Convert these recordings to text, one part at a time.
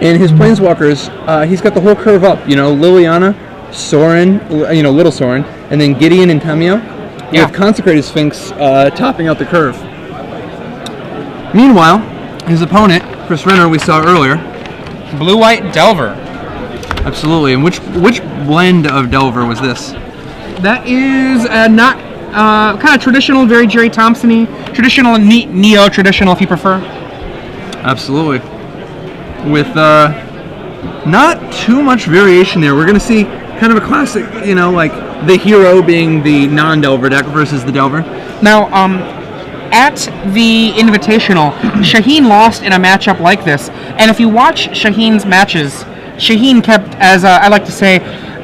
And his planeswalkers, he's got the whole curve up. You know, Liliana, Sorin, Little Sorin, and then Gideon and Tamio. Yeah. With Consecrated Sphinx topping out the curve. Meanwhile, his opponent, Chris Renner, we saw earlier. Blue-white Delver. Absolutely. And which blend of Delver was this? That is not kind of traditional, very Jerry Thompson-y. Traditional, neo-traditional if you prefer. Absolutely. With not too much variation there. We're going to see kind of a classic, like the hero being the non-Delver deck versus the Delver. Now, at the Invitational, Shaheen lost in a matchup like this, and if you watch Shaheen's matches, Shaheen kept, as I like to say,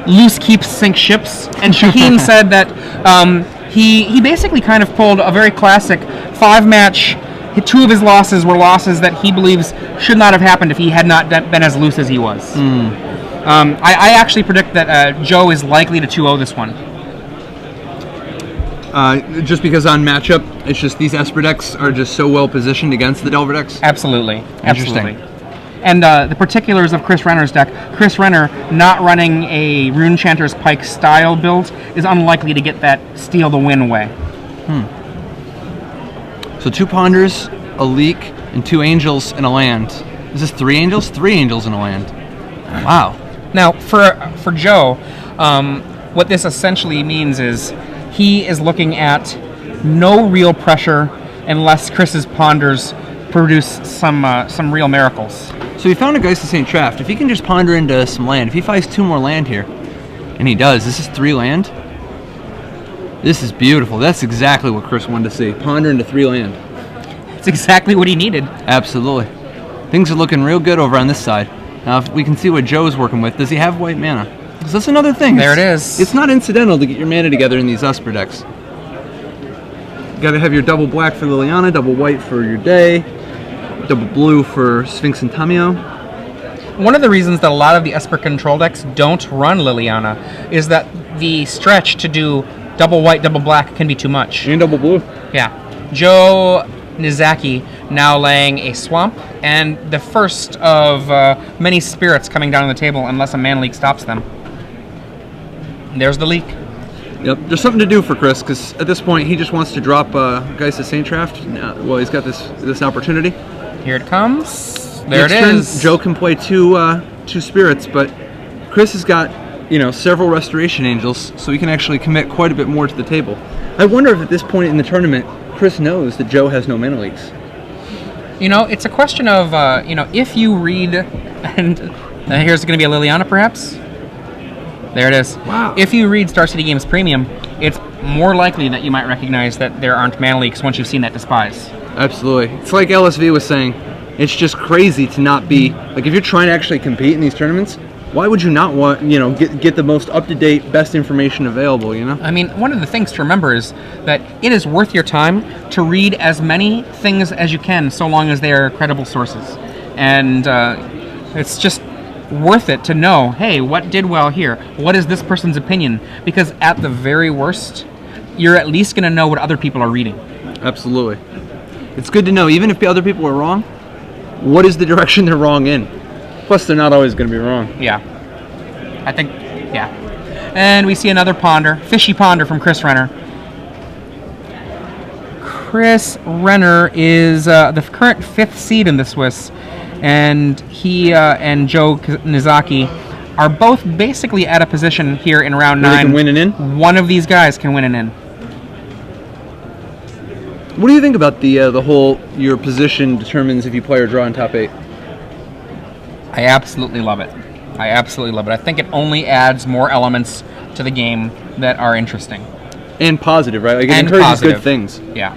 loose keeps sink ships, and Shaheen said that he basically kind of pulled a very classic 5-match. 2 of his losses were losses that he believes should not have happened if he had not been as loose as he was. I actually predict that Joe is likely to 2-0 this one. Just because on matchup, it's just these Esper decks are just so well positioned against the Delver decks? Absolutely. Interesting. And the particulars of Chris Renner's deck, Chris Renner not running a Runechanter's Pike style build is unlikely to get that steal the win way. So 2 Ponders, a Leak, and 2 Angels in a land. Is this 3 Angels? 3 Angels in a land. Wow. Now, for Joe, what this essentially means is he is looking at no real pressure unless Chris's Ponders produce some real miracles. So he found a Geist of St. Traft. If he can just ponder into some land, if he finds 2 more land here, and he does, this is 3 land. This is beautiful. That's exactly what Chris wanted to see. Ponder into 3 land. It's exactly what he needed. Absolutely. Things are looking real good over on this side. Now, if we can see what Joe's working with. Does he have white mana? Because that's another thing. There it is. It's not incidental to get your mana together in these Esper decks. You gotta have your double black for Liliana, double white for your Day, double blue for Sphinx and Tamio. One of the reasons that a lot of the Esper control decks don't run Liliana is that the stretch to do double white, double black can be too much. And double blue. Yeah. Joe Knizacky now laying a swamp, and the first of many spirits coming down on the table unless a mana leak stops them. And there's the leak. Yep, there's something to do for Chris, because at this point he just wants to drop Geist of St. Traft. Well, he's got this opportunity. Here it comes. There Next it turn, is. Joe can play two spirits, but Chris has got several Restoration Angels, so he can actually commit quite a bit more to the table. I wonder if at this point in the tournament, Chris knows that Joe has no mana leaks. It's a question of if you read, and here's going to be a Liliana perhaps. There it is. Wow. If you read Star City Games Premium, it's more likely that you might recognize that there aren't mana leaks once you've seen that Despise. Absolutely. It's like LSV was saying, it's just crazy to not be, like if you're trying to actually compete in these tournaments, why would you not want, get the most up-to-date, best information available, I mean, one of the things to remember is that it is worth your time to read as many things as you can, so long as they are credible sources. And it's just worth it to know, hey, what did well here? What is this person's opinion? Because at the very worst, you're at least going to know what other people are reading. Absolutely. It's good to know, even if the other people are wrong, what is the direction they're wrong in? Plus, they're not always going to be wrong. Yeah. I think, yeah. And we see another Ponder, Fishy Ponder from Chris Renner. Chris Renner is the current 5th seed in the Swiss, and he and Joe Knizacky are both basically at a position here in round 9. They can win an in? One of these guys can win an in. What do you think about the whole your position determines if you play or draw in top 8? I absolutely love it. I think it only adds more elements to the game that are interesting. And positive, right? Like it encourages good things. Yeah.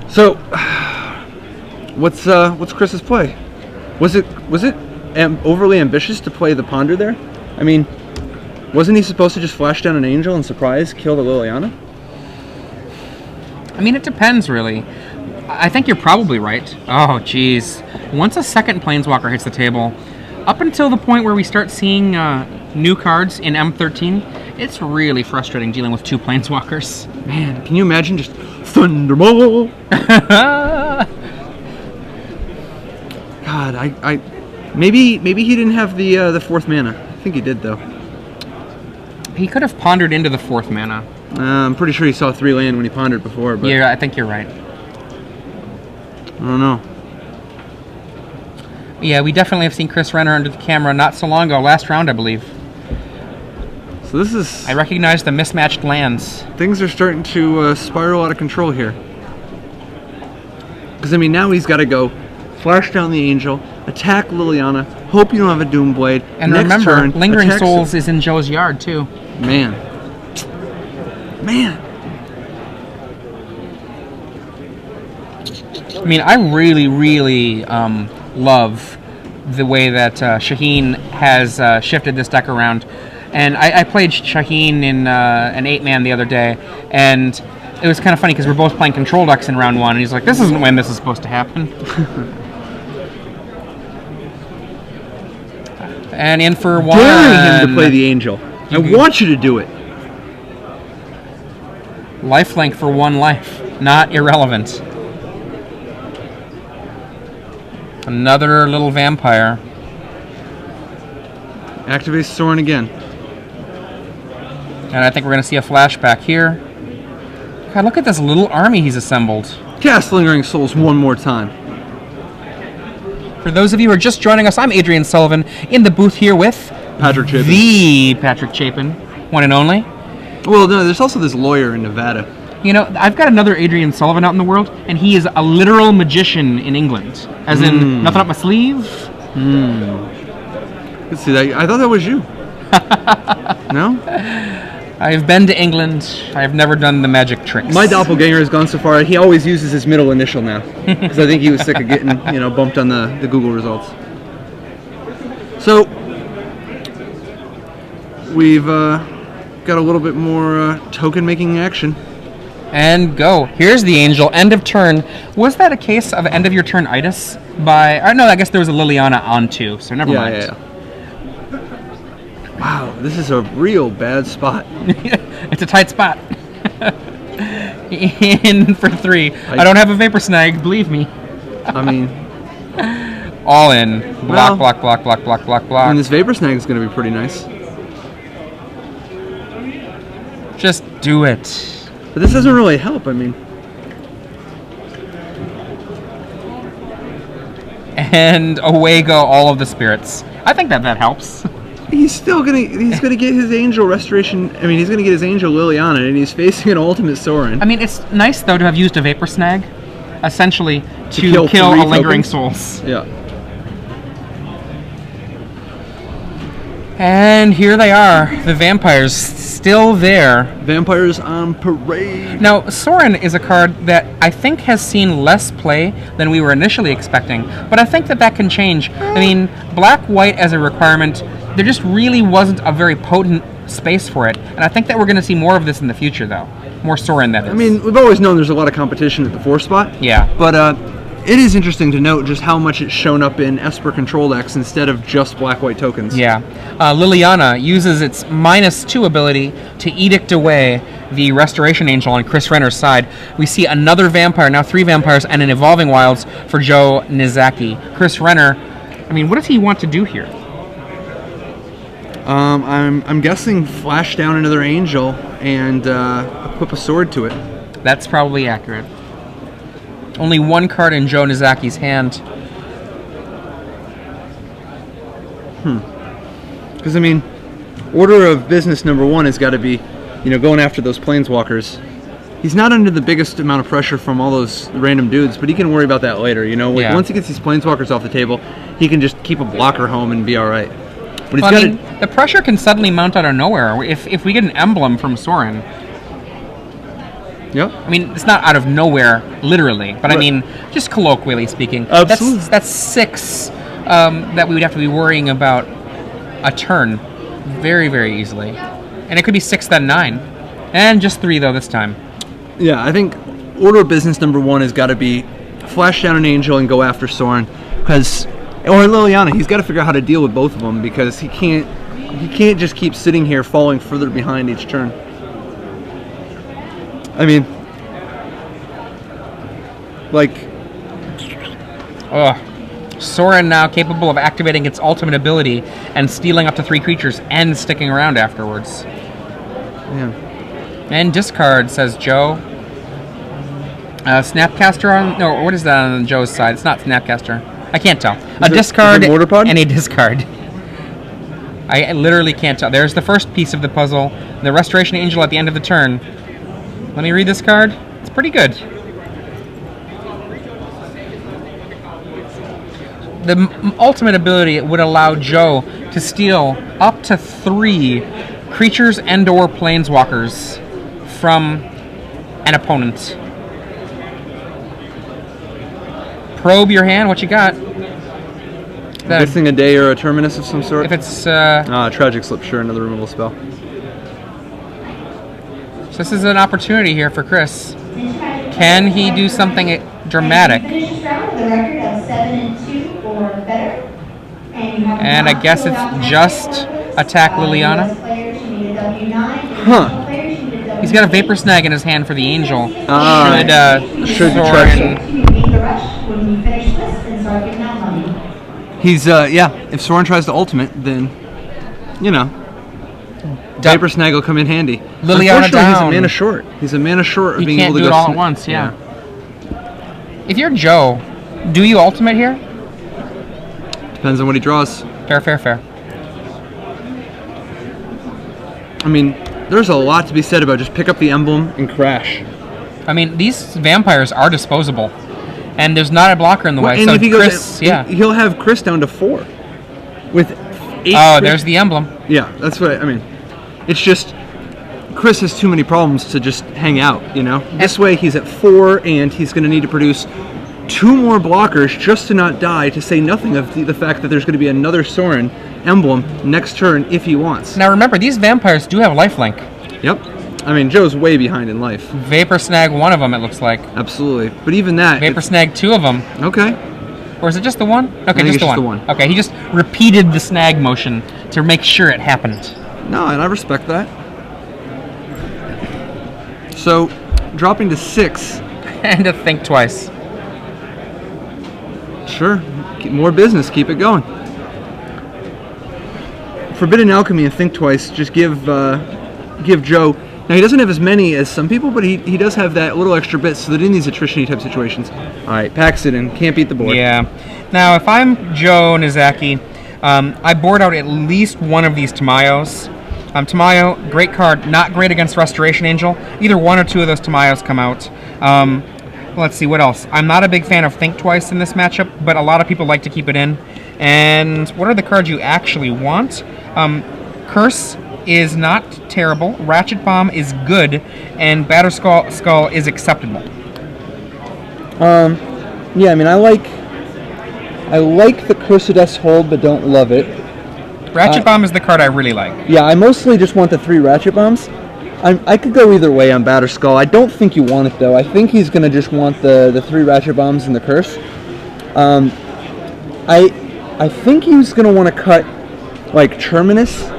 So, what's Chris's play? Was it overly ambitious to play the Ponder there? I mean, wasn't he supposed to just flash down an Angel and surprise kill the Liliana? I mean, it depends, really. I think you're probably right. Oh, geez. Once a second Planeswalker hits the table, up until the point where we start seeing new cards in M13, it's really frustrating dealing with 2 Planeswalkers. Man, can you imagine just Thundermaw? Maybe he didn't have the fourth mana. I think he did though. He could have pondered into the fourth mana. I'm pretty sure he saw 3 land when he pondered before. But Yeah, I think you're right. I don't know. Yeah, we definitely have seen Chris Renner under the camera not so long ago, last round, I believe. So this is... I recognize the mismatched lands. Things are starting to spiral out of control here. Because, I mean, now he's got to go flash down the Angel, attack Liliana, hope you don't have a Doomblade. And next remember, turn, Lingering attack Souls is in Joe's yard, too. Man. I mean, I really, really love the way that Shaheen has shifted this deck around. And I played Shaheen in an 8-man the other day, and it was kind of funny because we're both playing control decks in round 1, and he's like, this isn't when this is supposed to happen. And in for one. Daring him to play the Angel. I want you to do it. Lifelink for 1 life. Not irrelevant. Another little vampire. Activates Sorin again. And I think we're going to see a flashback here. God, look at this little army he's assembled. Cast Lingering Souls one more time. For those of you who are just joining us, I'm Adrian Sullivan in the booth here with Patrick Chapin. The Patrick Chapin, one and only. Well, no, there's also this lawyer in Nevada. You know, I've got another Adrian Sullivan out in the world, and he is a literal magician in England. As in, nothing up my sleeve. Let's see, I thought that was you. No? I've been to England. I've never done the magic tricks. My doppelganger has gone so far, he always uses his middle initial now. Because I think he was sick of getting, bumped on the Google results. So, we've got a little bit more token-making action. And go. Here's the Angel. End of turn. Was that a case of end of your turn itis? No, I guess there was a Liliana on too, so never mind. Yeah. Wow, this is a real bad spot. It's a tight spot. In for 3. I don't have a Vapor Snag, believe me. I mean... All in. Block, block, block, block, block, block, block. And this Vapor Snag is going to be pretty nice. Just do it. But this doesn't really help, I mean... And away go all of the spirits. I think that helps. He's still gonna get his Angel Restoration. I mean, he's gonna get his Angel Liliana, and he's facing an Ultimate Sorin. I mean, it's nice though to have used a Vapor Snag, essentially to kill a Lingering Souls. Yeah. And here they are, the vampires still there. Vampires on parade. Now, Sorin is a card that I think has seen less play than we were initially expecting, but I think that can change. I mean, black-white as a requirement, there just really wasn't a very potent space for it, and I think that we're going to see more of this in the future, though. More Sorin, that is. I mean, we've always known there's a lot of competition at the 4 spot. Yeah. But it is interesting to note just how much it's shown up in Esper control decks instead of just black-white tokens. Yeah. Liliana uses its -2 ability to edict away the Restoration Angel on Chris Renner's side. We see another vampire, now 3 vampires, and an Evolving Wilds for Joe Knizacky. Chris Renner, I mean, what does he want to do here? I'm guessing flash down another Angel and equip a sword to it. That's probably accurate. Only 1 card in Joe Knizacky's hand. Because, I mean, order of business number 1 has got to be, going after those planeswalkers. He's not under the biggest amount of pressure from all those random dudes, but he can worry about that later, Once he gets these planeswalkers off the table, he can just keep a blocker home and be alright. But he's the pressure can suddenly mount out of nowhere. If we get an emblem from Sorin... Yep. I mean, it's not out of nowhere, literally, but right. I mean, just colloquially speaking. Absolutely. That's 6 that we would have to be worrying about a turn very, very easily. And it could be 6, then 9. And just 3, though, this time. Yeah, I think order of business number 1 has got to be flash down an Angel and go after Sorin. Or Liliana, he's got to figure out how to deal with both of them because he can't just keep sitting here falling further behind each turn. I mean, Sorin now capable of activating its ultimate ability and stealing up to 3 creatures and sticking around afterwards. Yeah. And discard, says Joe. Snapcaster on... No, what is that on Joe's side? It's not Snapcaster. I can't tell. A discard and a discard. I literally can't tell. There's the first piece of the puzzle. The Restoration Angel at the end of the turn. Let me read this card. It's pretty good. The ultimate ability would allow Joe to steal up to 3 creatures and/or planeswalkers from an opponent. Probe your hand. What you got? I'm guessing a day or a terminus of some sort. If it's Tragic Slip, sure, another removal spell. So this is an opportunity here for Chris. Can he do something dramatic? And I guess it's just attack Liliana. Huh. He's got a Vapor Snag in his hand for the Angel. Should Sorin... He's, yeah, if Sorin tries to ultimate, then, you know, Vapor Snag will come in handy. Liliana down. He's a mana short. He's a mana short of being able to do it all at once, yeah. If you're Joe, do you ultimate here? Depends on what he draws. Fair. I mean, there's a lot to be said about just pick up the emblem and crash. I mean, these vampires are disposable. And there's not a blocker in the way. And so if he Chris, goes, he'll have Chris down to 4 with 8. Oh, there's the emblem. Yeah, that's what I mean. It's just Chris has too many problems to just hang out. You know, this way he's at 4, and he's going to need to produce 2 more blockers just to not die. To say nothing of the fact that there's going to be another Sorin emblem next turn if he wants. Now remember, these vampires do have lifelink. Yep. I mean, Joe's way behind in life. Vapor Snag 1 of them, it looks like. Absolutely. But even that... Vapor Snag 2 of them. Okay. Or is it just the one? Okay, just the one. Okay, he just repeated the snag motion to make sure it happened. No, and I respect that. So, dropping to 6. And to think twice. Sure. More business. Keep it going. Forbidden Alchemy and Think Twice just give Joe... Now, he doesn't have as many as some people, but he does have that little extra bit so that in these attrition-y type situations... Alright, packs it in. Can't beat the board. Yeah. Now, if I'm Joe Knizacky, I board out at least one of these Tamayos. Tamayo, great card. Not great against Restoration Angel. Either 1 or 2 of those Tamayos come out. Let's see, what else? I'm not a big fan of Think Twice in this matchup, but a lot of people like to keep it in. And what are the cards you actually want? Curse is not terrible, Ratchet Bomb is good, and Batter Skull is acceptable. Yeah, I mean, I like the Curse hold, but don't love it. Ratchet Bomb is the card I really like. Yeah, I mostly just want the 3 Ratchet Bombs. I could go either way on Batter Skull. I don't think you want it, though. I think he's going to just want the 3 Ratchet Bombs and the Curse. I think he's going to want to cut, like, Terminus.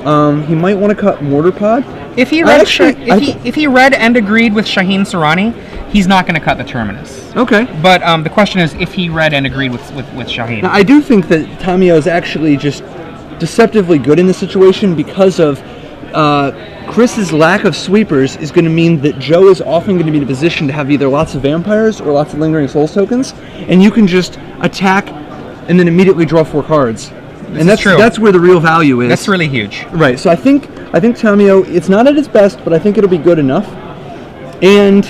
He might want to cut Mortar Pod. If he read and agreed with Shaheen Soorani, he's not going to cut the Terminus. Okay. But the question is if he read and agreed with Shaheen. Now, I do think that Tamiyo is actually just deceptively good in this situation because of Chris's lack of sweepers is going to mean that Joe is often going to be in a position to have either lots of vampires or lots of Lingering Souls tokens, and you can just attack and then immediately draw 4 cards. And that's true. That's where the real value is. That's really huge. Right. So I think Tamiyo, it's not at its best, but I think it'll be good enough. And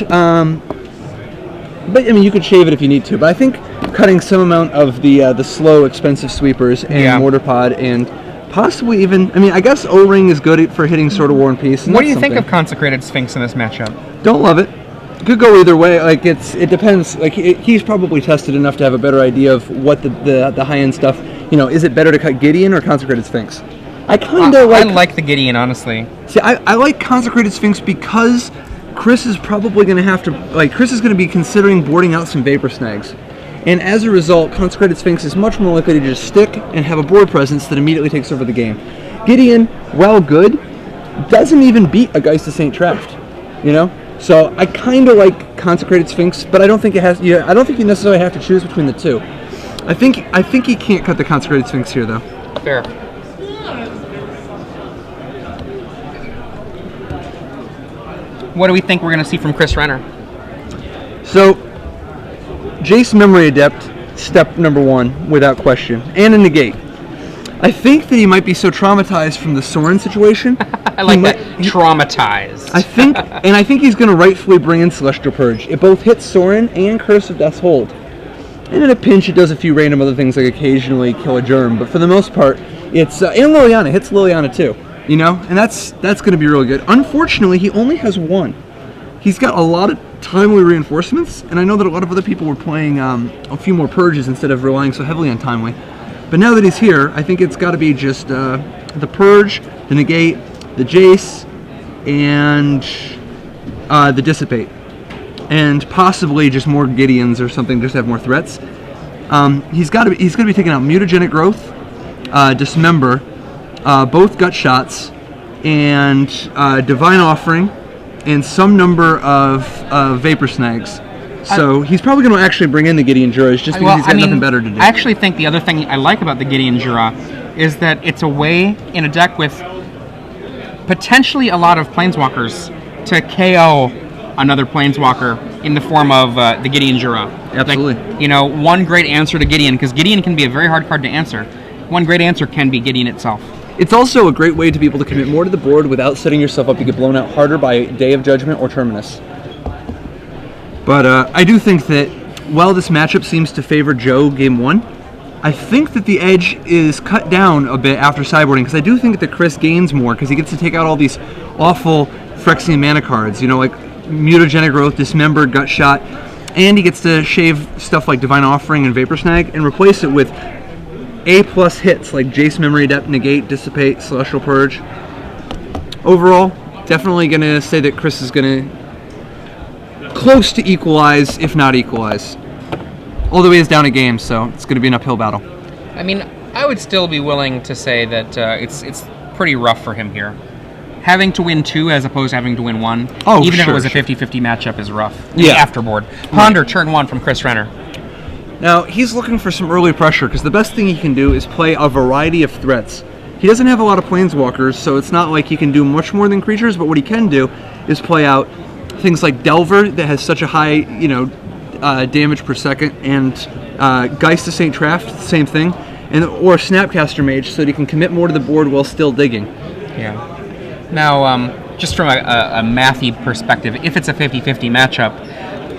but I mean, you could shave it if you need to. But I think cutting some amount of the slow, expensive sweepers and Mortar Pod and possibly even, I mean, I guess O-Ring is good for hitting Sword of War and Peace. What do you think of Consecrated Sphinx in this matchup? Don't love it. Could go either way. Like it depends. Like he's probably tested enough to have a better idea of what the high end stuff. You know, is it better to cut Gideon or Consecrated Sphinx? I like the Gideon, honestly. See, I like Consecrated Sphinx because Chris is probably going to have to Chris is going to be considering boarding out some Vapor Snags, and as a result, Consecrated Sphinx is much more likely to just stick and have a board presence that immediately takes over the game. Gideon, while good, doesn't even beat a Geist of Saint Traft. You know. So I kind of like Consecrated Sphinx, but I don't think it has. Yeah, I don't think you necessarily have to choose between the two. I think he can't cut the Consecrated Sphinx here, though. Fair. What do we think we're going to see from Chris Renner? So, Jace Memory Adept, step number 1, without question, and a negate. I think that he might be so traumatized from the Soren situation. I like that. Traumatized. I think he's going to rightfully bring in Celestial Purge. It both hits Soren and Curse of Death's Hold. And in a pinch, it does a few random other things, like occasionally kill a germ. But for the most part, it's and Liliana hits Liliana too. You know, and that's going to be really good. Unfortunately, he only has 1. He's got a lot of timely reinforcements, and I know that a lot of other people were playing a few more purges instead of relying so heavily on timely. But now that he's here, I think it's got to be just the purge, the negate, the Jace, and the dissipate, and possibly just more Gideons or something, just to have more threats. He's going to be taking out Mutagenic Growth, Dismember, both Gut Shots, and Divine Offering, and some number of Vapor Snags. So he's probably going to actually bring in the Gideon Juras just because he's got nothing better to do. I actually think the other thing I like about the Gideon Jura is that it's a way in a deck with potentially a lot of Planeswalkers to KO another Planeswalker in the form of the Gideon Jura. Absolutely. Like, you know, one great answer to Gideon, because Gideon can be a very hard card to answer. One great answer can be Gideon itself. It's also a great way to be able to commit more to the board without setting yourself up to get blown out harder by Day of Judgment or Terminus. But I do think that while this matchup seems to favor Joe game 1, I think that the edge is cut down a bit after sideboarding, because I do think that Chris gains more because he gets to take out all these awful Phyrexian mana cards, you know, like Mutagenic Growth, Dismembered, Gut Shot, and he gets to shave stuff like Divine Offering and Vapor Snag and replace it with A+ hits like Jace Memory Adept, Negate, Dissipate, Celestial Purge. Overall, definitely going to say that Chris is going to close to equalize, if not equalize. Although he is down a game, so it's going to be an uphill battle. I mean, I would still be willing to say that it's pretty rough for him here. Having to win 2 as opposed to having to win 1, even if it was a 50-50 matchup, is rough. Yeah. Afterboard. Ponder turn 1 from Chris Renner. Now, he's looking for some early pressure, because the best thing he can do is play a variety of threats. He doesn't have a lot of Planeswalkers, so it's not like he can do much more than creatures, but what he can do is play out things like Delver that has such a high, you know, damage per second, and Geist of St. Traft, same thing, and or Snapcaster Mage, so that he can commit more to the board while still digging. Yeah. Now, just from a mathy perspective, if it's a 50-50 matchup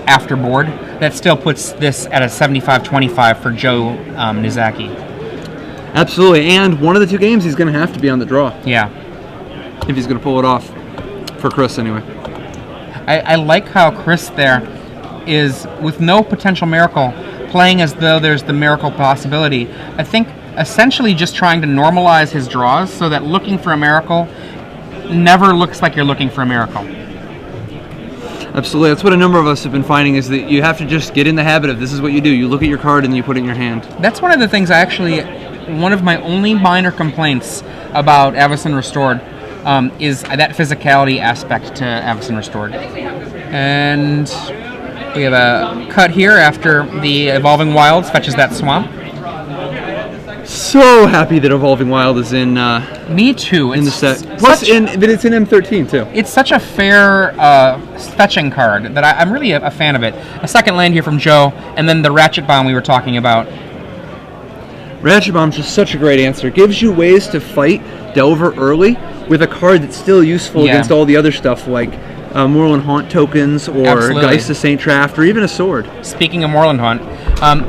after board, that still puts this at a 75-25 for Joe Knizacky. Absolutely, and one of the 2 games he's going to have to be on the draw. Yeah. If he's going to pull it off. For Chris, anyway. I like how Chris there is, with no potential miracle, playing as though there's the miracle possibility. I think essentially just trying to normalize his draws so that looking for a miracle never looks like you're looking for a miracle. Absolutely. That's what a number of us have been finding, is that you have to just get in the habit of this is what you do. You look at your card and you put it in your hand. That's one of the things one of my only minor complaints about Avacyn Restored is that physicality aspect to Avacyn Restored. And we have a cut here after the Evolving Wilds fetches that swamp. So happy that Evolving Wild is in. Me too. In the set. Plus, but it's in M13 too. It's such a fair fetching card that I'm really a fan of it. A second land here from Joe, and then the Ratchet Bomb we were talking about. Ratchet Bomb's just such a great answer. It gives you ways to fight Delver early with a card that's still useful against all the other stuff like Moorland Haunt tokens or Geist of St. Traft or even a sword. Speaking of Moorland Haunt,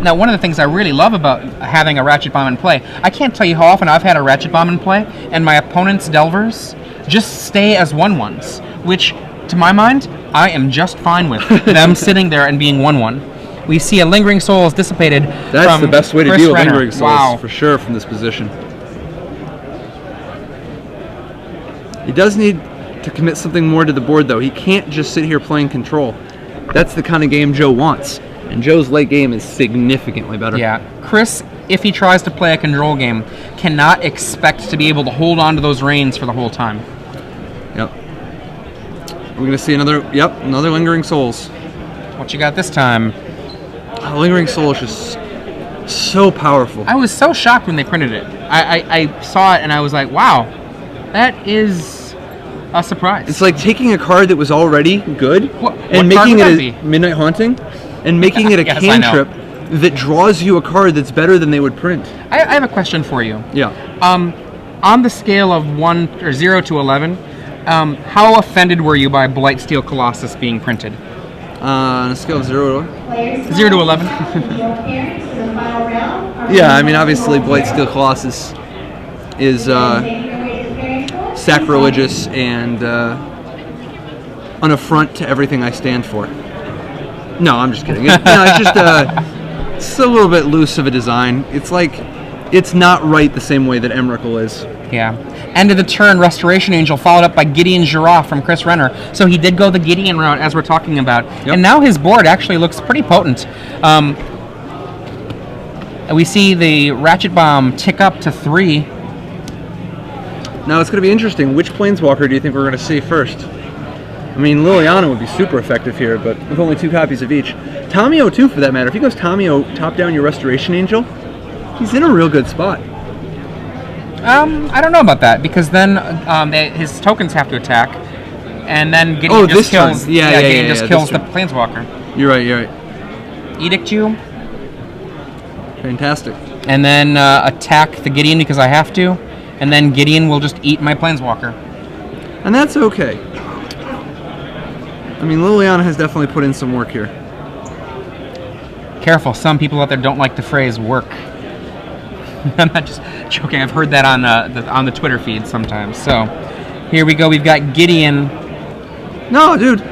now one of the things I really love about having a Ratchet Bomb in play, I can't tell you how often I've had a Ratchet Bomb in play and my opponent's Delvers just stay as 1/1s, which to my mind, I am just fine with them sitting there and being 1/1. We see a Lingering Souls dissipated. That's the best way to deal with Renner. Lingering Souls, for sure, from this position. He does need to commit something more to the board, though. He can't just sit here playing control. That's the kind of game Joe wants, and Joe's late game is significantly better. Yeah, Chris, if he tries to play a control game, cannot expect to be able to hold on to those reins for the whole time. Yep. We're going to see another Lingering Souls. What you got this time? Lingering Soul is just So powerful. I was so shocked when they printed it. I saw it and I was like, wow, that is a surprise. It's like taking a card that was already good What and card making would it that a be? Midnight Haunting and making it a Yes, I know. cantrip that draws you a card that's better than they would print. I have a question for you. Yeah. On the scale of 0 to 11, how offended were you by Blightsteel Colossus being printed? On a scale of 0 to 0 to 11. Yeah, I mean, obviously, Blightsteel Colossus is sacrilegious and an affront to everything I stand for. No, I'm just kidding. It's just it's a little bit loose of a design. It's like, it's not right the same way that Emrakul is. Yeah. End of the turn, Restoration Angel, followed up by Gideon Giraffe from Chris Renner. So he did go the Gideon route, as we're talking about. Yep. And now his board actually looks pretty potent. We see the Ratchet Bomb tick up to 3. Now, it's going to be interesting. Which Planeswalker do you think we're going to see first? I mean, Liliana would be super effective here, but with only 2 copies of each. Tamio, too, for that matter. If he goes Tamio, top down your Restoration Angel, he's in a real good spot. I don't know about that, because then his tokens have to attack, and then Gideon just kills. Turn. Gideon just kills the Planeswalker. You're right. Edict you, Fantastic. and then attack the Gideon because I have to, and then Gideon will just eat my Planeswalker. And that's okay. I mean, Liliana has definitely put in some work here. Careful, some people out there don't like the phrase "work." I'm not just joking. I've heard that on the Twitter feed sometimes. So here we go. We've got Gideon. No, dude.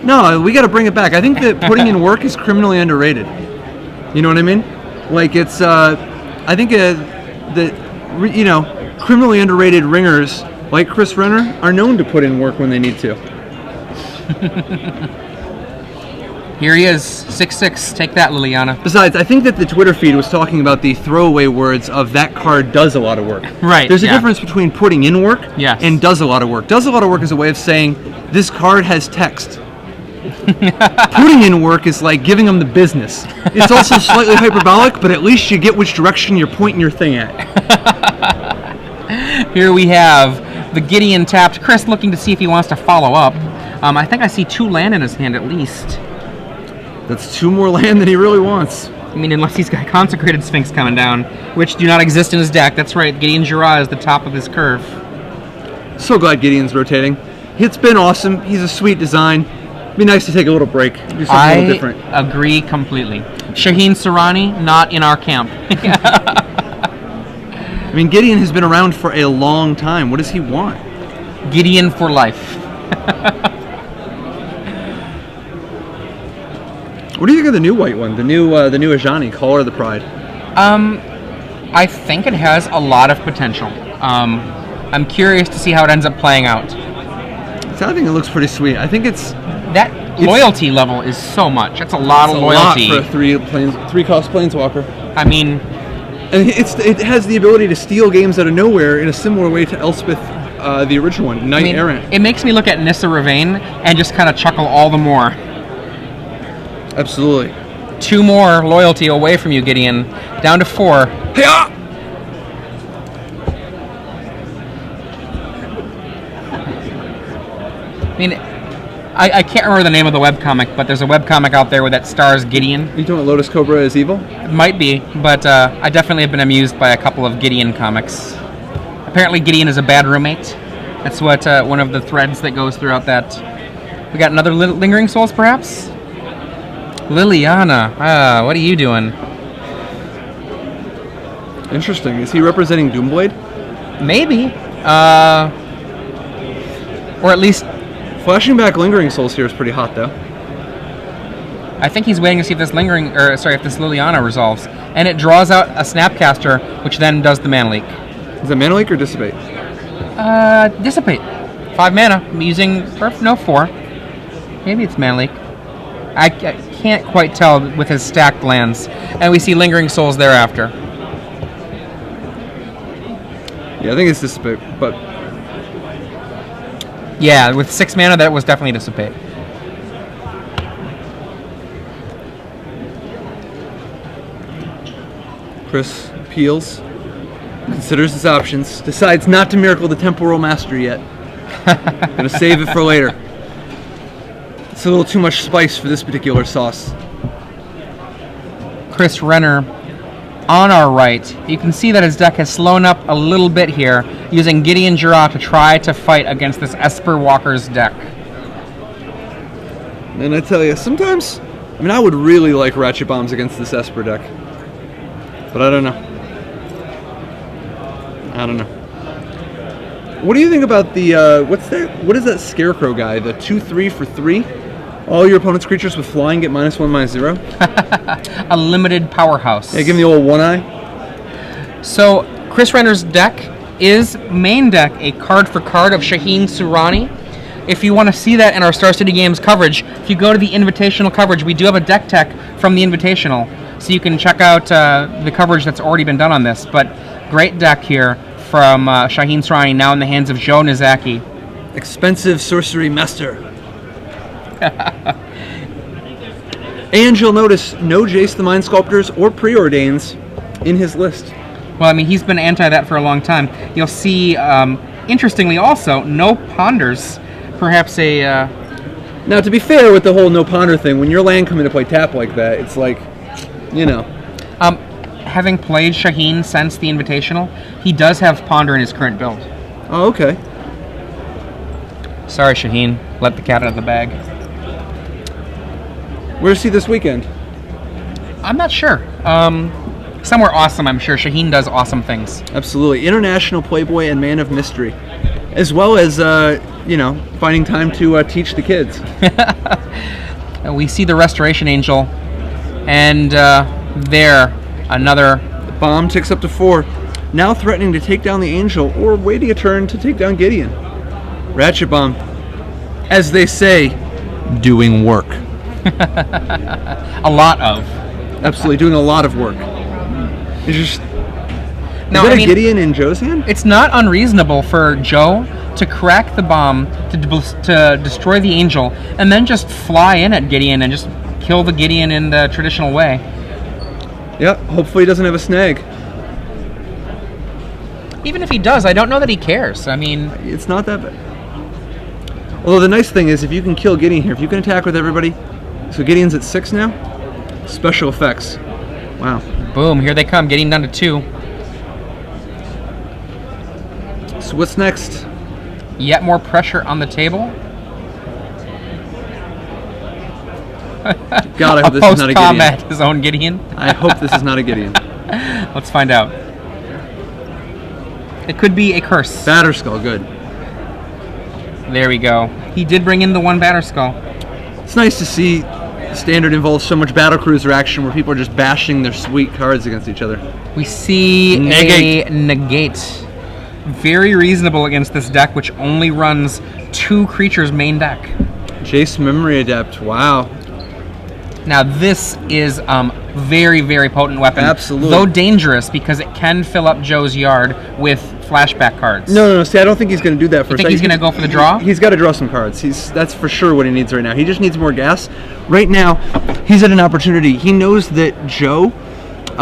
No, we got to bring it back. I think that putting in work is criminally underrated. You know what I mean? Like, it's, I think that, criminally underrated ringers like Chris Renner are known to put in work when they need to. Here he is, 6/6. Take that, Liliana. Besides, I think that the Twitter feed was talking about the throwaway words of that card does a lot of work. Right. There's a difference between putting in work Yes. and does a lot of work. Does a lot of work is a way of saying this card has text. Putting in work is like giving them the business. It's also slightly hyperbolic, but at least you get which direction you're pointing your thing at. Here we have the Gideon tapped. Chris looking to see if he wants to follow up. I think I see 2 land in his hand at least. That's 2 more land than he really wants. I mean, unless he's got Consecrated Sphinx coming down, which do not exist in his deck. That's right, Gideon Giraffe is the top of his curve. So glad Gideon's rotating. It's been awesome. He's a sweet design. It'd be nice to take a little break, do something a little different. I agree completely. Shaheen Sarani, not in our camp. I mean, Gideon has been around for a long time. What does he want? Gideon for life. What do you think of the new white one? The new Ajani, Caller of the Pride. I think it has a lot of potential. I'm curious to see how it ends up playing out. So I think it looks pretty sweet. I think it's Loyalty level is so much. That's a lot of loyalty. A lot for a 3-cost Planeswalker. I mean, and it has the ability to steal games out of nowhere in a similar way to Elspeth, the original one, Knight Errant. It makes me look at Nissa Ravain and just kind of chuckle all the more. Absolutely. 2 more loyalty away from you, Gideon. Down to 4. Hey-ah! I mean, I can't remember the name of the webcomic, but there's a webcomic out there that stars Gideon. Are you talking about Lotus Cobra is evil? It might be, but I definitely have been amused by a couple of Gideon comics. Apparently Gideon is a bad roommate. That's what one of the threads that goes throughout that. We got another Lingering Souls, perhaps? Liliana, what are you doing? Interesting. Is he representing Doomblade? Maybe. Or at least... Flashing back Lingering Souls here is pretty hot, though. I think he's waiting to see if this if this Liliana resolves. And it draws out a Snapcaster, which then does the Mana Leak. Is it Mana Leak or Dissipate? Dissipate. 5 mana. I'm using 4. Maybe it's Mana Leak. I can't quite tell with his stacked lands. And we see Lingering Souls thereafter. Yeah, I think it's Dissipate, but... Yeah, with 6 mana, that was definitely Dissipate. Chris peels, considers his options, decides not to miracle the temporal master yet. Gonna save it for later. It's a little too much spice for this particular sauce. Chris Renner on our right. You can see that his deck has slowed up a little bit here, using Gideon Girard to try to fight against this Esper Walker's deck. And I tell you, sometimes, I mean, I would really like Ratchet Bombs against this Esper deck. But I don't know. I don't know. What do you think about the, what is that Scarecrow guy? The 2/3 for 3? All your opponent's creatures with flying get -1/-0? A limited powerhouse. Yeah, give me the old one eye. So, Chris Renner's deck is main deck a card for card of Shaheen Surani. If you want to see that in our Star City Games coverage, if you go to the Invitational coverage, we do have a deck tech from the Invitational. So you can check out the coverage that's already been done on this. But great deck here from Shaheen Surani, now in the hands of Joe Knizacky. Expensive sorcery master. And you'll notice no Jace the Mind Sculptors or Preordains in his list. Well, I mean, he's been anti that for a long time. You'll see, interestingly also, no Ponders. Perhaps a... Now, to be fair with the whole no ponder thing, when your land come into play tap like that, it's like, you know. Having played Shaheen since the Invitational, he does have Ponder in his current build. Oh, okay. Sorry, Shaheen. Let the cat out of the bag. Where's he this weekend? I'm not sure. Somewhere awesome, I'm sure. Shaheen does awesome things. Absolutely. International Playboy and Man of Mystery. As well as, you know, finding time to teach the kids. We see the Restoration Angel, and there, another... The bomb ticks up to 4. Now threatening to take down the Angel, or waiting a turn to take down Gideon. Ratchet Bomb, as they say, doing work. A lot of. Absolutely, doing a lot of work. It's just... Now, is that I a mean, Gideon in Joe's hand? It's not unreasonable for Joe to crack the bomb to destroy the Angel, and then just fly in at Gideon and just kill the Gideon in the traditional way. Yep, hopefully he doesn't have a snag. Even if he does, I don't know that he cares. I mean... It's not that bad. Although the nice thing is, if you can kill Gideon here, if you can attack with everybody... So Gideon's at 6 now? Special effects. Wow. Boom, here they come, getting down to 2. So what's next? Yet more pressure on the table. God, I hope this is not a Gideon. Post-combat, his own Gideon. I hope this is not a Gideon. Let's find out. It could be a curse. Batterskull, good. There we go. He did bring in the 1 Batterskull. It's nice to see Standard involves so much battlecruiser action where people are just bashing their sweet cards against each other. We see Negate. a negate. Very reasonable against this deck, which only runs 2 creatures main deck. Jace Memory Adept, wow. Now this is very, very potent weapon. Absolutely. Though dangerous because it can fill up Joe's yard with flashback cards. No, see, I don't think he's going to do that for You think he's going to go for the draw? He's got to draw some cards. That's for sure what he needs right now. He just needs more gas. Right now, he's at an opportunity. He knows that Joe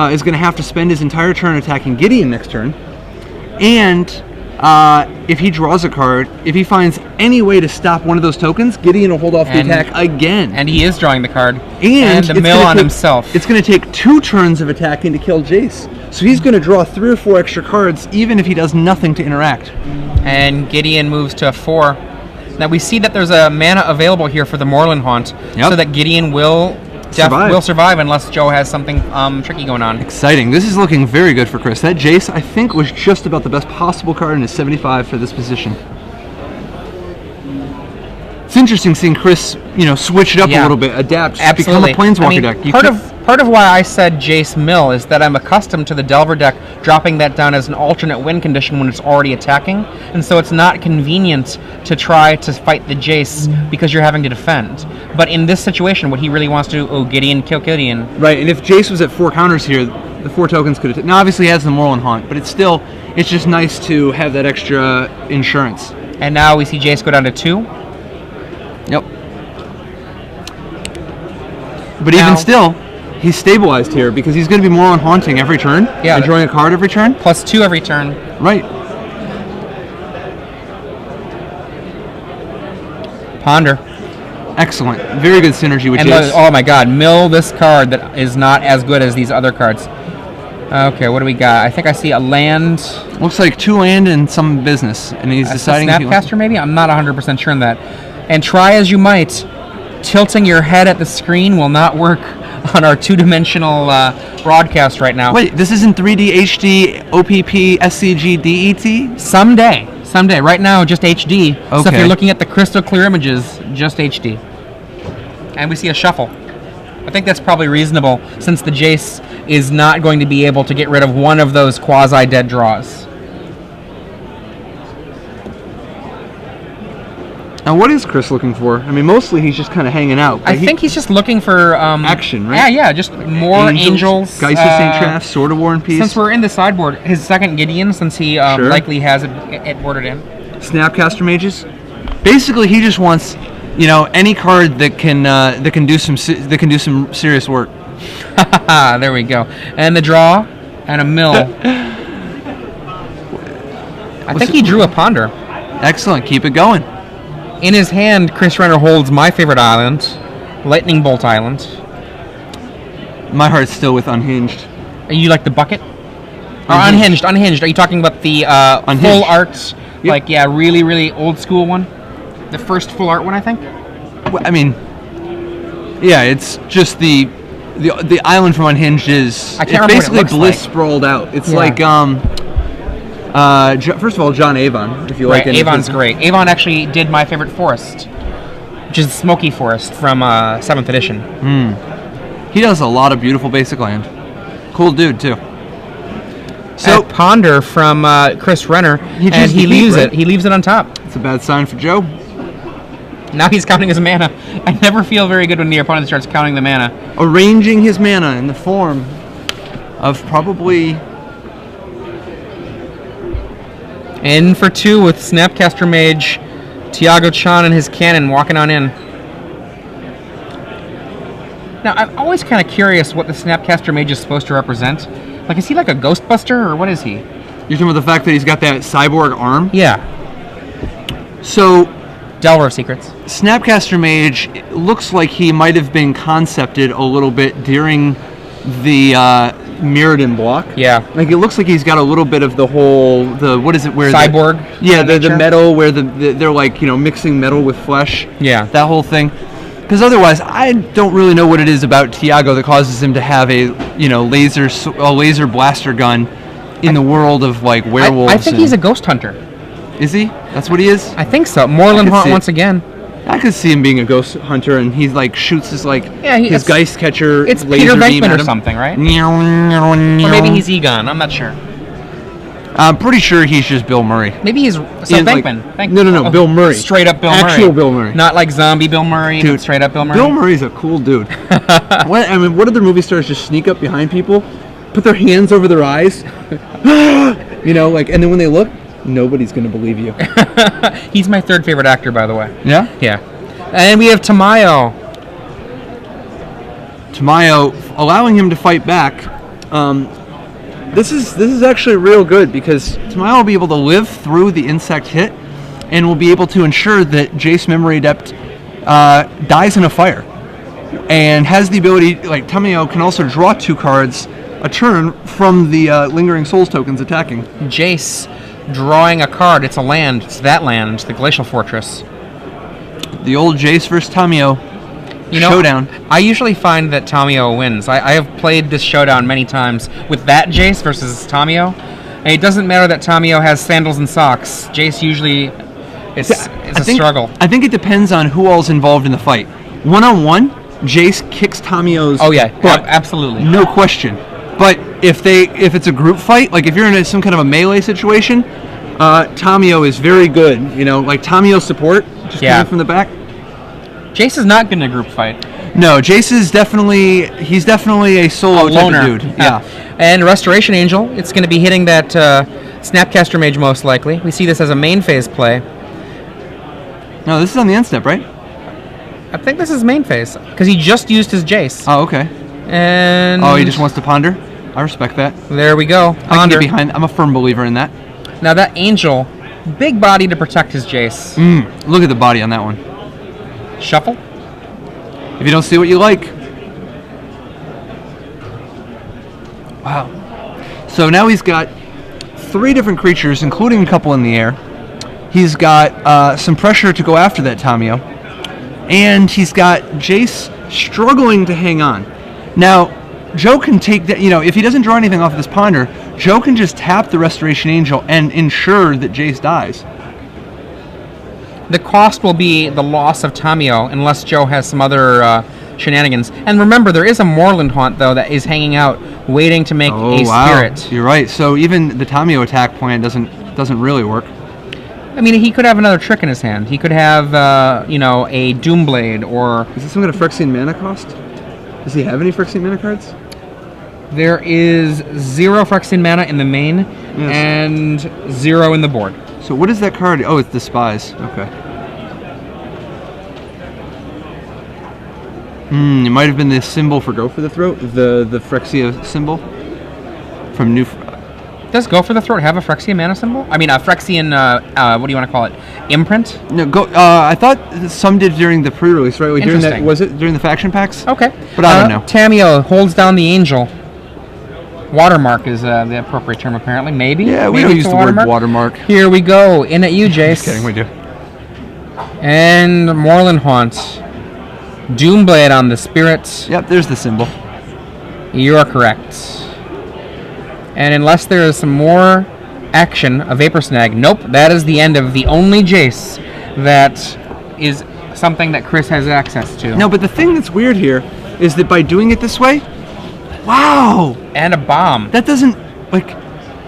is going to have to spend his entire turn attacking Gideon next turn. And if he draws a card, if he finds any way to stop one of those tokens, Gideon will hold off the attack again. And he is drawing the card. And the mill on himself. It's going to take 2 turns of attacking to kill Jace. So he's going to draw 3 or 4 extra cards, even if he does nothing to interact. And Gideon moves to 4. Now we see that there's a mana available here for the Moorland Haunt, so that Gideon will survive unless Joe has something tricky going on. Exciting. This is looking very good for Chris. That Jace, I think, was just about the best possible card in his 75 for this position. It's interesting seeing Chris, switch it up a little bit, adapt, Absolutely. become a Planeswalker deck. Part of why I said Jace Mill is that I'm accustomed to the Delver deck dropping that down as an alternate win condition when it's already attacking, and so it's not convenient to try to fight the Jace because you're having to defend. But in this situation, what he really wants to do, Gideon, kill Gideon. Right, and if Jace was at 4 counters here, the 4 tokens could have... Now, obviously, he has the Moorland Haunt, but it's just nice to have that extra insurance. And now we see Jace go down to 2. Yep. But even still, he's stabilized here because he's going to be more on haunting every turn. Yeah. And drawing a card every turn. +2 every turn. Right. Ponder. Excellent. Very good synergy with And Jace. oh my god, mill this card that is not as good as these other cards. Okay, what do we got? I think I see a land. Looks like 2 land and some business, and he's deciding. Snapcaster, maybe? I'm not 100% sure on that. And try as you might, tilting your head at the screen will not work on our 2-dimensional broadcast right now. Wait, this isn't 3D, HD, OPP, SCGDET? Someday. Right now, just HD. Okay. So if you're looking at the crystal clear images, just HD. And we see a shuffle. I think that's probably reasonable, since the Jace is not going to be able to get rid of one of those quasi-dead draws. Now, what is Chris looking for? I mean, mostly he's just kind of hanging out. I think he's just looking for... action, right? Yeah, just more angels. Geist of St. Traff, Sword of War and Peace. Since we're in the sideboard, his second Gideon, since he likely has it boarded in. Snapcaster Mages. Basically, he just wants, any card that can do some serious work. There we go. And the draw, and a mill. I think he drew a Ponder. Excellent. Keep it going. In his hand, Chris Renner holds my favorite island, Lightning Bolt Island. My heart's still with Unhinged. You like the bucket? Unhinged. Are you talking about the full art, really, really old school one? The first full art one, I think? Well, I mean, yeah, it's just the island from Unhinged is... I can't it's remember basically what it looks Bliss like. sprawled out. It's like... first of all, John Avon, if you like it. Avon's great. Avon actually did my favorite forest, which is Smoky Forest from 7th edition. He does a lot of beautiful basic land. Cool dude, too. So Ponder from Chris Renner, and he leaves it. He leaves it on top. It's a bad sign for Joe. Now he's counting his mana. I never feel very good when the opponent starts counting the mana. Arranging his mana in the form of probably... In for 2 with Snapcaster Mage, Tiago Chan and his cannon walking on in. Now, I'm always kind of curious what the Snapcaster Mage is supposed to represent. Like, is he like a Ghostbuster, or what is he? You're talking about the fact that he's got that cyborg arm? Yeah. So... Delver of Secrets. Snapcaster Mage looks like he might have been concepted a little bit during the Mirrodin block. Yeah. Like, it looks like he's got a little bit of the whole, what is it, where... Cyborg? The metal, where they're like, mixing metal with flesh. Yeah. That whole thing. Because otherwise, I don't really know what it is about Tiago that causes him to have a laser blaster gun in the world of, like, werewolves. I think he's a ghost hunter. Is he? That's what he is? I think so. Moorland Haunt once again. I could see him being a ghost hunter, and he like shoots his his Geist catcher. It's laser Peter beam Venkman or something, right? Or maybe he's Egon. I'm not sure. I'm pretty sure he's just Bill Murray. Maybe he's Venkman. No, Bill Murray. Straight up Bill Murray. Actual Bill Murray. Not like zombie Bill Murray, Dude, but straight up Bill Murray. Bill Murray's a cool dude. What other movie stars just sneak up behind people, put their hands over their eyes, and then when they look, nobody's going to believe you. He's my 3rd favorite actor, by the way. Yeah? Yeah. And we have Tamayo. Tamayo, allowing him to fight back. This is actually real good because Tamayo will be able to live through the insect hit and will be able to ensure that Jace Memory Adept dies in a fire. And has the ability, like Tamayo can also draw 2 cards a turn from the Lingering Souls tokens attacking. Jace drawing a card. It's a land. It's that land, the Glacial Fortress. The old Jace versus Tamayo showdown. I usually find that Tamayo wins. I have played this showdown many times with that Jace versus Tamayo. And it doesn't matter that Tamayo has sandals and socks. Jace usually, it's a struggle. I think it depends on who all's involved in the fight. One-on-one, Jace kicks Tamayo's butt. Absolutely. No question. But if it's a group fight, like if you're in some kind of a melee situation, Tamayo is very good. Like Tamayo support, just coming from the back. Jace is not good in a group fight. No, Jace is definitely a solo type of dude. Yeah. And Restoration Angel, it's going to be hitting that Snapcaster Mage most likely. We see this as a main phase play. No, this is on the end step, right? I think this is main phase because he just used his Jace. Oh, okay. And Oh, he just wants to ponder? I respect that. there we go. I can Ponder. get behind. I'm a firm believer in that. Now that angel, big body to protect his Jace. Look at the body on that one. Shuffle. If you don't see what you like. Wow. So now he's got 3 different creatures, including a couple in the air. He's got some pressure to go after that Tamio. And he's got Jace struggling to hang on. Now, Joe can take that, if he doesn't draw anything off of this ponder, Joe can just tap the Restoration Angel and ensure that Jace dies. The cost will be the loss of Tamio unless Joe has some other shenanigans. And remember, there is a Moorland Haunt, though, that is hanging out, waiting to make a spirit. You're right. So even the Tamio attack plan doesn't really work. I mean, he could have another trick in his hand. He could have, a Doomblade, or... Is this some kind of Phyrexian mana cost? Does he have any Phyrexian mana cards? There is 0 Phyrexian mana in the main, and 0 in the board. So what is that card? Oh, it's Despise. Okay. It might have been the symbol for Go for the Throat, the Phyrexia symbol from New... Does Go for the Throat have a Phyrexian mana symbol? I mean, a Phyrexian, what do you want to call it? Imprint? No, I thought some did during the pre-release, right? During that, Interesting. was it during the faction packs? Okay. But I don't know. Tamio holds down the angel. Watermark is the appropriate term, apparently. Maybe? Yeah, we Maybe don't it's use a the word watermark. Here we go. In at you, Jace. Just kidding, we do. And Moorland Haunt. Doomblade on the spirits. Yep, there's the symbol. You are correct. And unless there is some more action, a Vapor Snag. Nope, that is the end of the only Jace that is something that Chris has access to. No, but the thing that's weird here is that by doing it this way, wow! And a bomb. That doesn't,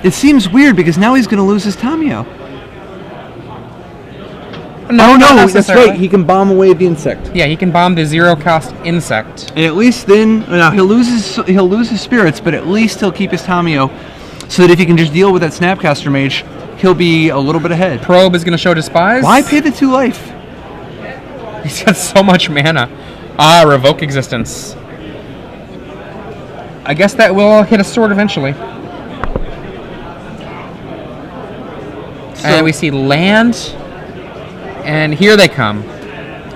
it seems weird because now he's going to lose his Tamio. No, that's right. He can bomb away the insect. Yeah, he can bomb the 0-cost insect. And at least then, now he'll lose his spirits, but at least he'll keep his Tamio, so that if he can just deal with that Snapcaster Mage, he'll be a little bit ahead. Probe is going to show Despise. Why pay the 2 life? He's got so much mana. Revoke Existence. I guess that will hit a sword eventually. And we see land. And here they come.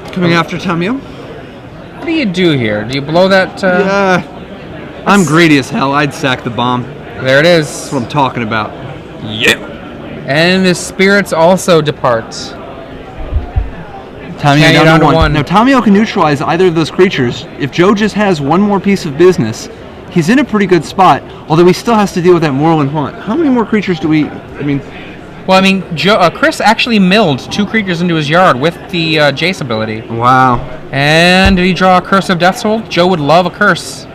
Coming after Tamio? What do you do here? Do you blow that? Yeah. I'm greedy as hell. I'd sack the bomb. There it is. That's what I'm talking about. Yeah. And the spirits also depart. Tamio down to 1. Now, Tamio can neutralize either of those creatures. If Joe just has one more piece of business, he's in a pretty good spot, although he still has to deal with that Moorland Haunt. How many more creatures do we... Chris actually milled 2 creatures into his yard with the Jace ability. Wow. And did he draw a Curse of Death's Hold? Joe would love a curse.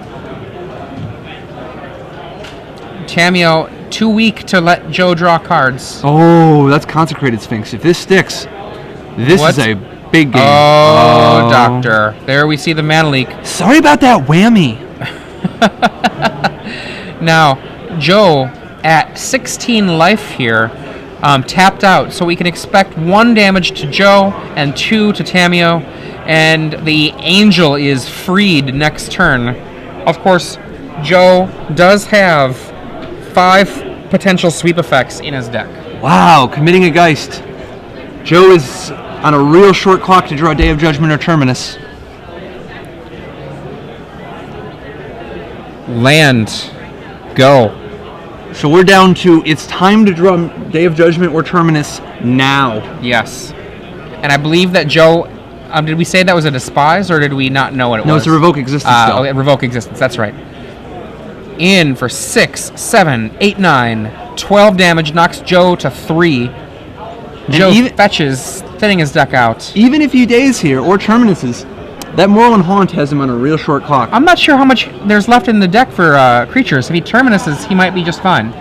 Tamio, too weak to let Joe draw cards. Oh, that's Consecrated Sphinx. If this sticks, this is a big game. Oh, Doctor. There we see the mana leak. Sorry about that whammy. Now, Joe, at 16 life here, tapped out, so we can expect 1 damage to Joe and 2 to Tamio, and the angel is freed next turn. Of course, Joe does have 5 potential sweep effects in his deck. Wow, committing a Geist. Joe is on a real short clock to draw Day of Judgment or Terminus. Land. Go. So we're down to, it's time to draw Day of Judgment or Terminus now. Yes. And I believe that Joe, did we say that was a Despise, or did we not know what it was? No, it's a Revoke Existence still. Okay, Revoke Existence, that's right. In for 6, 7, 8, 9, 12 damage, knocks Joe to 3. Joe fetches, thinning his deck out. Even if he days here, or Terminuses, that Moorland Haunt has him on a real short clock. I'm not sure how much there's left in the deck for creatures. If he Terminuses, he might be just fine.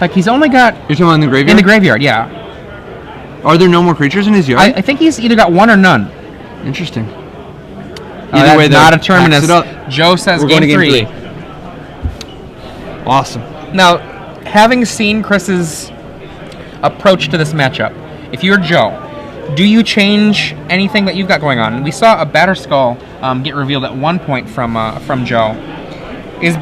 Like, he's only got... You're talking about in the graveyard? In the graveyard, yeah. Are there no more creatures in his yard? I think he's either got 1 or none. Interesting. Either way, not a Terminus. Joe says we're going to game 3. Awesome. Now, having seen Chris's approach to this matchup, if you're Joe, Do you change anything that you've got going on? We saw a Batterskull get revealed at one point from Joe. Is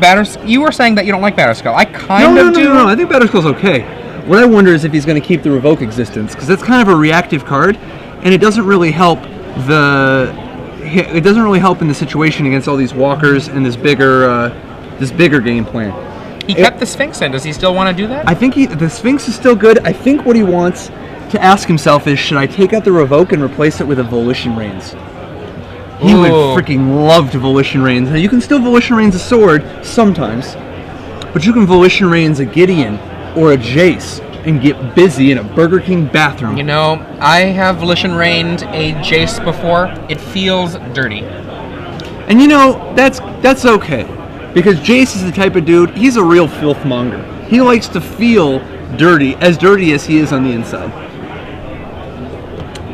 you were saying that you don't like Batterskull. I kind of do. No. I think Batterskull's okay. What I wonder is if he's going to keep the Revoke existence, because that's kind of a reactive card, and it doesn't really help in the situation against all these walkers and this bigger game plan. He kept the Sphinx in. Does he still want to do that? I think the Sphinx is still good. I think what he wants to ask himself is, should I take out the Revoke and replace it with a Volition Reins? He would freaking love to Volition Reins. Now, you can still Volition Reins a sword sometimes, but you can Volition Reins a Gideon or a Jace and get busy in a Burger King bathroom. You know, I have Volition Reined a Jace before. It feels dirty. And you know, that's okay. Because Jace is the type of dude, he's a real filth monger. He likes to feel dirty as he is on the inside.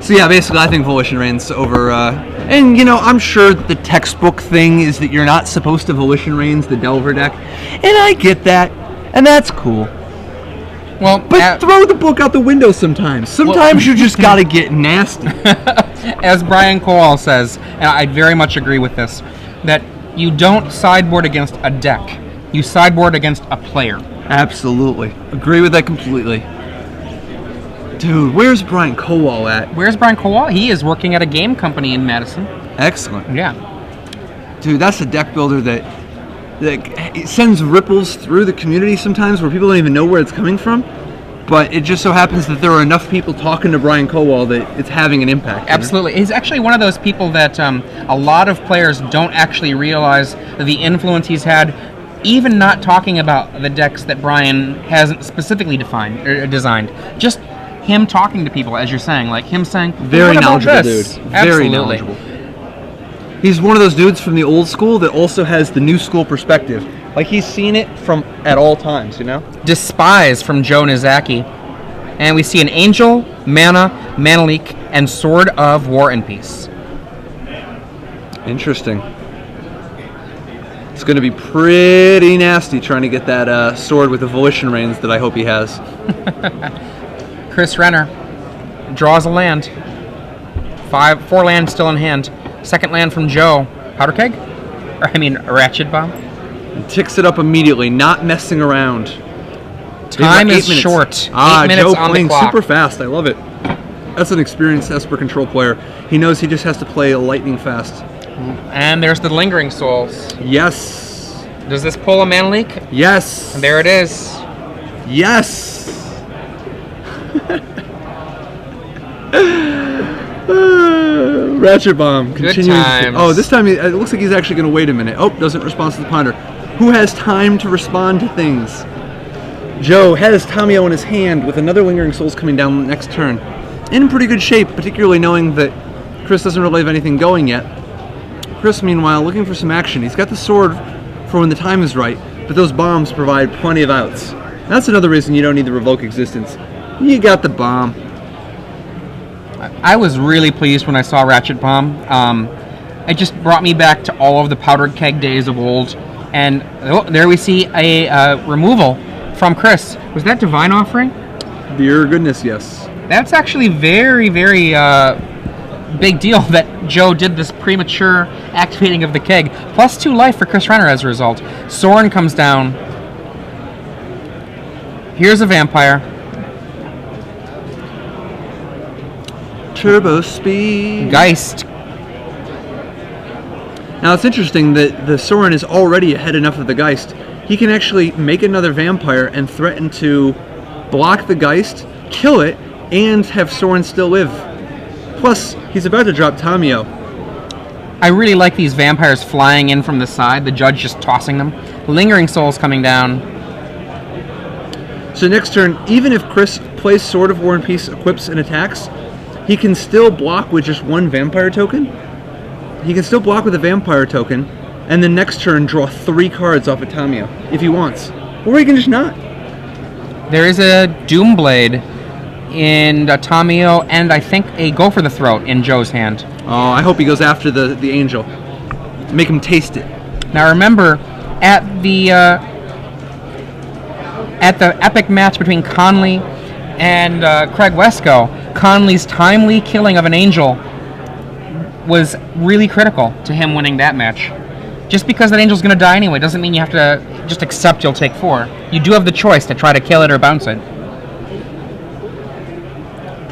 So yeah, basically I think Volition Reigns over, and you know, I'm sure that the textbook thing is that you're not supposed to Volition Reigns the Delver deck, and I get that, and that's cool. Well, but throw the book out the window sometimes. Sometimes you just gotta get nasty. As Brian Cole says, and I very much agree with this, that you don't sideboard against a deck. You sideboard against a player. Absolutely. Agree with that completely. Dude, where's Brian Kowal at? Where's Brian Kowal? He is working at a game company in Madison. Excellent. Yeah. Dude, that's a deck builder that it sends ripples through the community sometimes where people don't even know where it's coming from. But it just so happens that there are enough people talking to Brian Kowal that it's having an impact. Absolutely. He's actually one of those people that a lot of players don't actually realize the influence he's had, even not talking about the decks that Brian hasn't specifically defined or designed. Just him talking to people, as you're saying, like him saying, very knowledgeable this? Dude. Absolutely. Very knowledgeable. He's one of those dudes from the old school that also has the new school perspective. Like, he's seen it from at all times, you know? Despise from Joe Knizacky. And we see an Angel, Mana Leak, and Sword of War and Peace. Interesting. It's going to be pretty nasty trying to get that sword with the Volition Reins that I hope he has. Chris Renner draws a land. 4 lands still in hand. Second land from Joe. Powder Keg? Ratchet Bomb. And ticks it up immediately, not messing around. Time is short. 8 minutes Joe on playing the clock. Super fast. I love it. That's an experienced Esper control player. He knows he just has to play lightning fast. And there's the Lingering Souls. Yes. Does this pull a Mana Leak? Yes. And there it is. Yes. Ratchet Bomb. Continuing. Oh, this time it looks like he's actually going to wait a minute. Oh, doesn't respond to the ponder. Who has time to respond to things? Joe has Tamio in his hand with another Lingering Souls coming down next turn. In pretty good shape, particularly knowing that Chris doesn't really have anything going yet. Chris, meanwhile, looking for some action. He's got the sword for when the time is right, but those bombs provide plenty of outs. That's another reason you don't need the Revoke existence. You got the bomb. I was really pleased when I saw Ratchet Bomb. It just brought me back to all of the Powdered Keg days of old. And there we see a removal from Chris. Was that Divine Offering? Dear goodness, yes. That's actually very, very big deal that Joe did this premature activating of the keg. +2 life for Chris Renner as a result. Sorin comes down. Here's a vampire. Turbo speed. Geist. Now it's interesting that the Sorin is already ahead enough of the Geist. He can actually make another vampire and threaten to block the Geist, kill it, and have Sorin still live. Plus, he's about to drop Tamio. I really like these vampires flying in from the side, the judge just tossing them. Lingering Souls coming down. So next turn, even if Chris plays Sword of War and Peace, equips, and attacks, he can still block with just 1 vampire token. He can still block with a vampire token, and then next turn draw 3 cards off of Tamio, if he wants. Or he can just not. There is a Doomblade in Tamio, and I think a Go for the Throat in Joe's hand. Oh, I hope he goes after the angel. Make him taste it. Now remember, at the epic match between Conley And Craig Wesco, Conley's timely killing of an angel was really critical to him winning that match. Just because that angel's going to die anyway doesn't mean you have to just accept you'll take 4. You do have the choice to try to kill it or bounce it.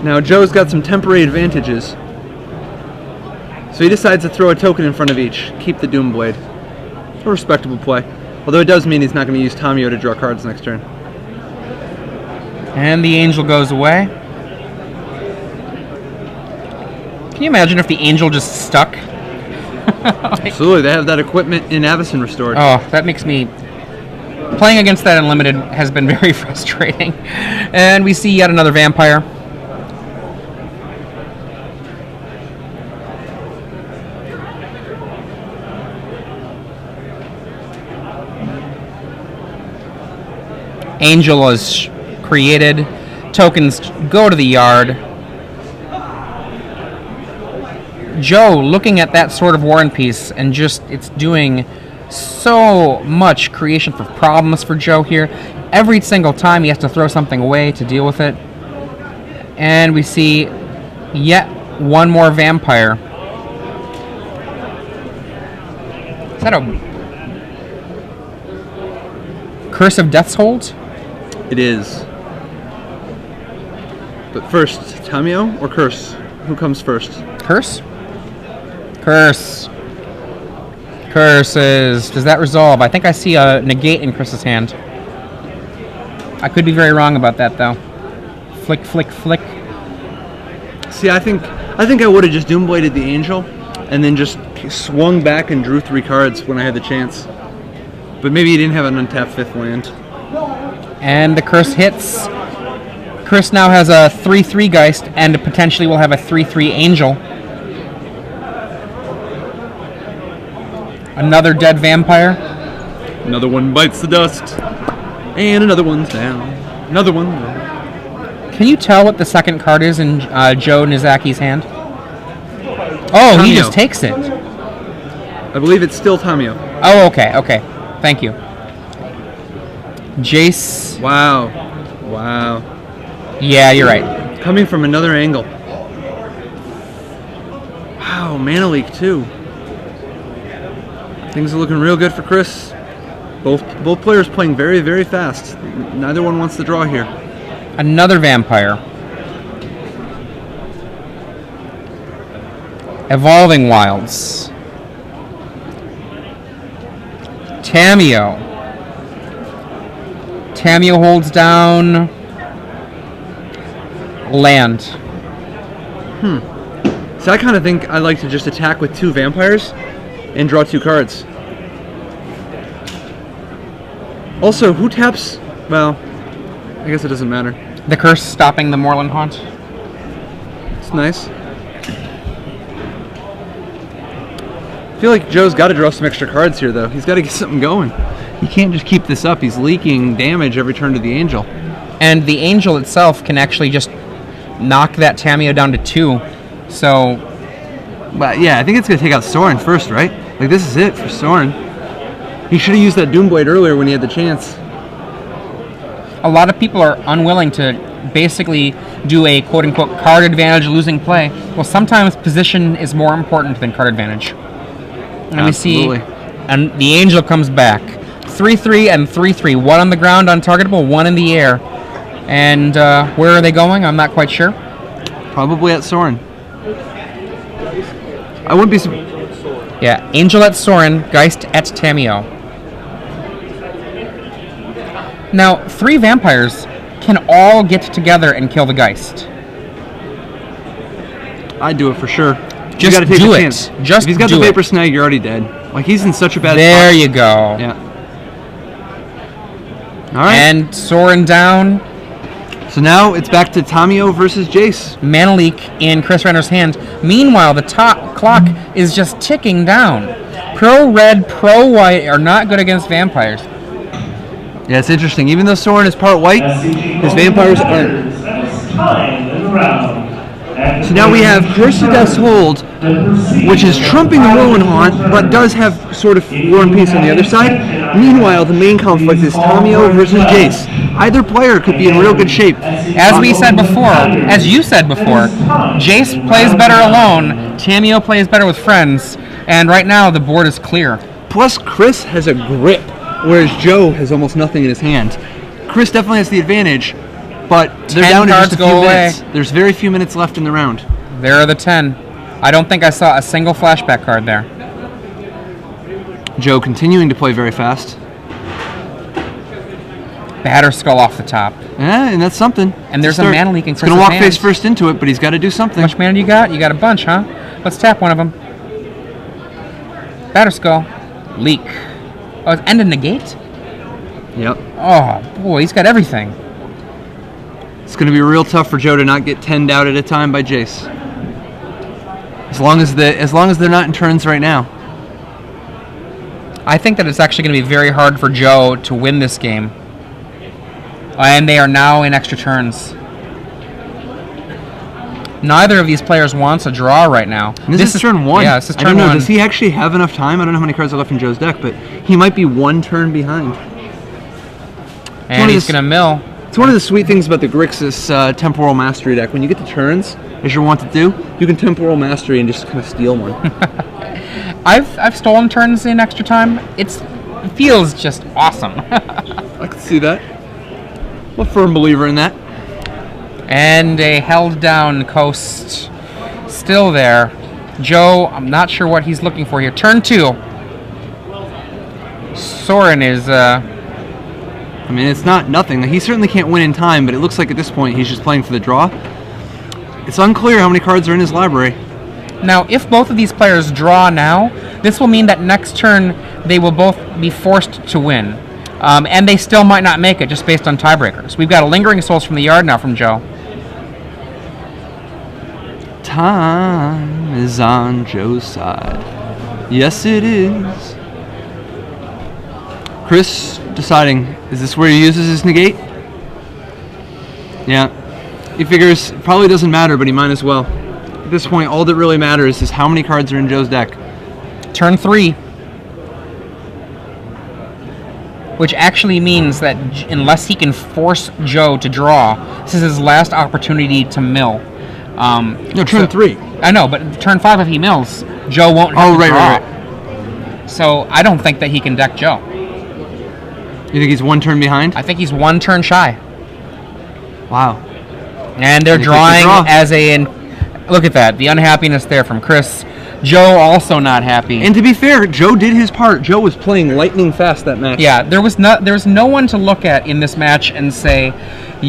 Now Joe's got some temporary advantages. So he decides to throw a token in front of each. Keep the Doom Blade. A respectable play. Although it does mean he's not going to use Tamio to draw cards next turn. And the angel goes away. Can you imagine if the angel just stuck? Absolutely, they have that equipment in Avacyn restored. Oh, that makes me... Playing against that Unlimited has been very frustrating. And we see yet another vampire. Angel is created. Tokens go to the yard. Joe, looking at that Sword of War and Peace, and just, it's doing so much creation for problems for Joe here. Every single time he has to throw something away to deal with it. And we see yet one more vampire. Is that a Curse of Death's Hold? It is. But first, Tamio or Curse? Who comes first? Curse? Curse. Curses. Does that resolve? I think I see a negate in Chris's hand. I could be very wrong about that, though. Flick, flick, flick. See, I think I would have just Doombladed the Angel, and then just swung back and drew 3 cards when I had the chance. But maybe he didn't have an untapped 5th land. And the curse hits. Chris now has a 3/3 Geist, and potentially will have a 3/3 Angel. Another dead vampire. Another one bites the dust. And another one's down. Another one down. Can you tell what the second card is in Joe Knizacky's hand? Oh, Tamio. He just takes it. I believe it's still Tamio. Oh, okay, okay. Thank you. Jace. Wow. Wow. Yeah, you're right. Coming from another angle. Wow, Mana Leak too. Things are looking real good for Chris. Both players playing very, very fast. Neither one wants to draw here. Another vampire. Evolving Wilds. Tamio. Tamio holds down land. So I kind of think I like to just attack with 2 vampires and draw 2 cards. Also, who taps? Well, I guess it doesn't matter. The curse stopping the Moorland Haunt. It's nice. I feel like Joe's got to draw some extra cards here, though. He's got to get something going. He can't just keep this up. He's leaking damage every turn to the Angel. And the Angel itself can actually just knock that Tamio down to 2. So, But yeah, I think it's going to take out Soren first, right? Like, this is it for Soren. He should have used that Doomblade earlier when he had the chance. a lot of people are unwilling to basically do a quote-unquote card advantage losing play. Well, sometimes position is more important than card advantage. And Absolutely. we see, and the Angel comes back. 3-3 and 3-3. One on the ground, untargetable, one in the air. And where are they going? I'm not quite sure. Probably at Soren. I wouldn't be surprised. Yeah, Angel at Soren, Geist at Tamio. Now, 3 vampires can all get together and kill the Geist. I'd do it for sure. Just you gotta take do the it. chance. Just if he's got do the Vapor it. Snag, you're already dead. Like, he's in such a bad There spot. you go. Yeah. All right. And Soren down. So now it's back to Tamio versus Jace. Mana Leak in Chris Renner's hand. Meanwhile, the top clock is just ticking down. Pro Red, Pro White are not good against vampires. Yeah, it's interesting. Even though Soren is part white, his vampires aren't. So now we have Curse of Death's Hold which is trumping the Rowan Haunt, but does have sort of War and Peace on the other side. Meanwhile, the main conflict is Tamio versus Jace. Either player could be in real good shape. As we said before, as you said before, Jace plays better alone, Tamio plays better with friends, and right now the board is clear. Plus, Chris has a grip, whereas Joe has almost nothing in his hand. Chris definitely has the advantage, but they're down to just a few minutes. There's very few minutes left in the round. There are the 10. I don't think I saw a single flashback card there. Joe continuing to play very fast. Batterskull off the top. Yeah, and that's something. And there's a mana leak in Chris's He's going to walk hands. face first into it, but he's got to do something. How much mana do you got? You got a bunch, huh? Let's tap one of them. Batterskull. Leak. Oh, it's end of negate? Yep. Oh, boy, he's got everything. It's going to be real tough for Joe to not get 10'd out at a time by Jace. As long as they're not in turns right now. I think that it's actually going to be very hard for Joe to win this game. And they are now in extra turns. Neither of these players wants a draw right now. This is turn 1. Yeah, this is turn 1. I don't know, does he actually have enough time? I don't know how many cards are left in Joe's deck, but he might be one turn behind. And he's going to mill. It's one of the sweet things about the Grixis Temporal Mastery deck. When you get to turns, as you're wont to do, you can Temporal Mastery and just kind of steal one. I've stolen turns in extra time. It feels just awesome. I can see that. I'm a firm believer in that. And a held down Coast still there. Joe, I'm not sure what he's looking for here. Turn 2. Soren is... I mean, it's not nothing. He certainly can't win in time, but it looks like at this point he's just playing for the draw. It's unclear how many cards are in his library. Now, if both of these players draw now, this will mean that next turn they will both be forced to win. And they still might not make it just based on tiebreakers. We've got a Lingering Souls from the Yard now from Joe. Time is on Joe's side. Yes, it is. Chris deciding, is this where he uses his negate? Yeah. He figures it probably doesn't matter, but he might as well. At this point, all that really matters is how many cards are in Joe's deck. Turn 3. Which actually means that unless he can force Joe to draw, this is his last opportunity to mill. No, turn 3. I know, but turn 5 if he mills, Joe won't have to draw. Right. So I don't think that he can deck Joe. You think he's one turn behind? I think he's one turn shy. Wow. And they're drawing as a... Look at that, the unhappiness there from Chris. Joe also not happy. And to be fair, Joe did his part. Joe was playing lightning fast that match. Yeah, there was no one to look at in this match and say,